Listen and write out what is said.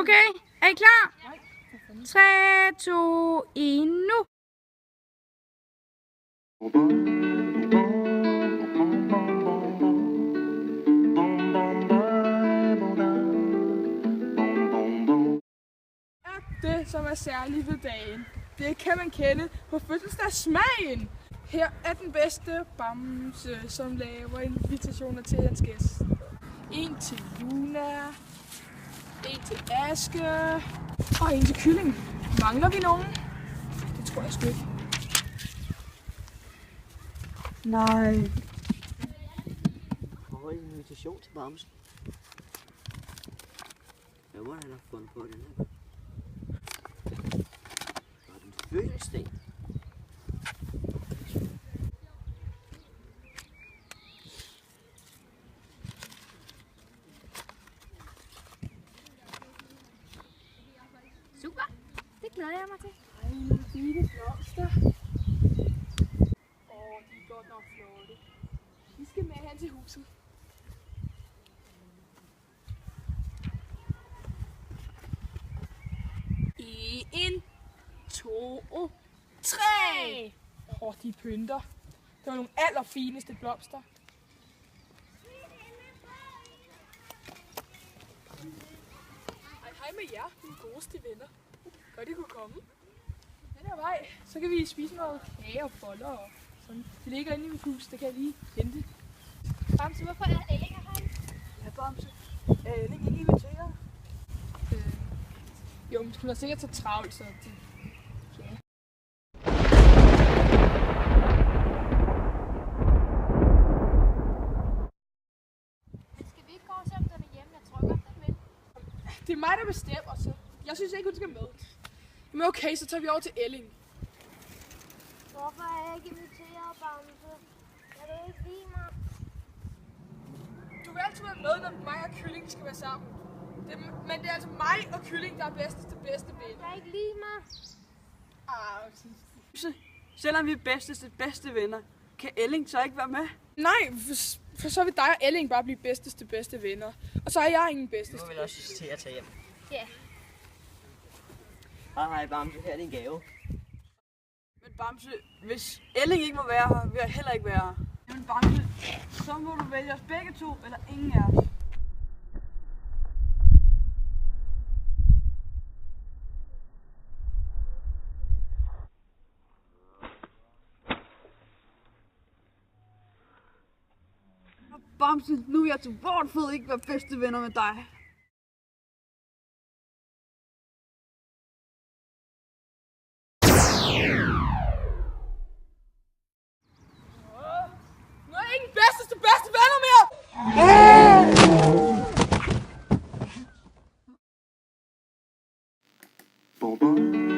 Okay, er I klar? 3, 2, 1, nu! Det, som er særligt ved dagen, det kan man kende på fødselsdagssmagen. Her er den bedste Bamse, som laver invitationer til hans gæst. En til Luna, en til Aske og en til Kylling. Mangler vi nogen? Det tror jeg sgu ikke. Nej. Hvor er en invitation til Bamse? Hvad må han have fundet på den her? Var den fødselsdag? Super, det glæder jeg mig til. Ej, nogle fine blomster. De er godt nok flotte. Vi skal med hen til huset. En, 2, 3. De pynter. Det var nogle allerfineste blomster. Hej med jer, mine godeste venner. Godt, I kunne komme. Den her vej, så kan vi spise noget kage og boller og sådan. Det ligger inde i mit hus, det kan jeg lige hente. Bamse, hvorfor er Elling her? Ja, Bamse. Er Elling ikke inviteret? Jo, men hun har sikkert så travlt, så det... Ja. Skal vi ikke gå og se, om den er hjemme? Jeg tror godt, den vil. Det er mig, der bestemmer, så jeg synes ikke, hun skal med. Men okay, så tager vi over til Elling. Hvorfor er jeg ikke inviteret, Bamse? Kan du ikke lide mig? Du vil altid være med, når mig og Kylling skal være sammen. Men det er altså mig og Kylling, der er bedste ven. Kan ikke lide mig? Selvom vi er bedste venner, kan Elling så ikke være med? Nej, for så vil dig og Elling bare blive bedste venner. Og så er jeg ingen Nu bedsteste. må vi også til at tage hjem. Ja. Hej Bamse, her er din gave. Men Bamse, hvis Elling ikke må være her, vil jeg heller ikke være her. Jamen Bamse, så må du vælge os begge to, eller ingen af os. Bamse, nu vil jeg til hvert fald ikke være bedste venner med dig. Nu er jeg ikke bedste venner mere! Bom, bom.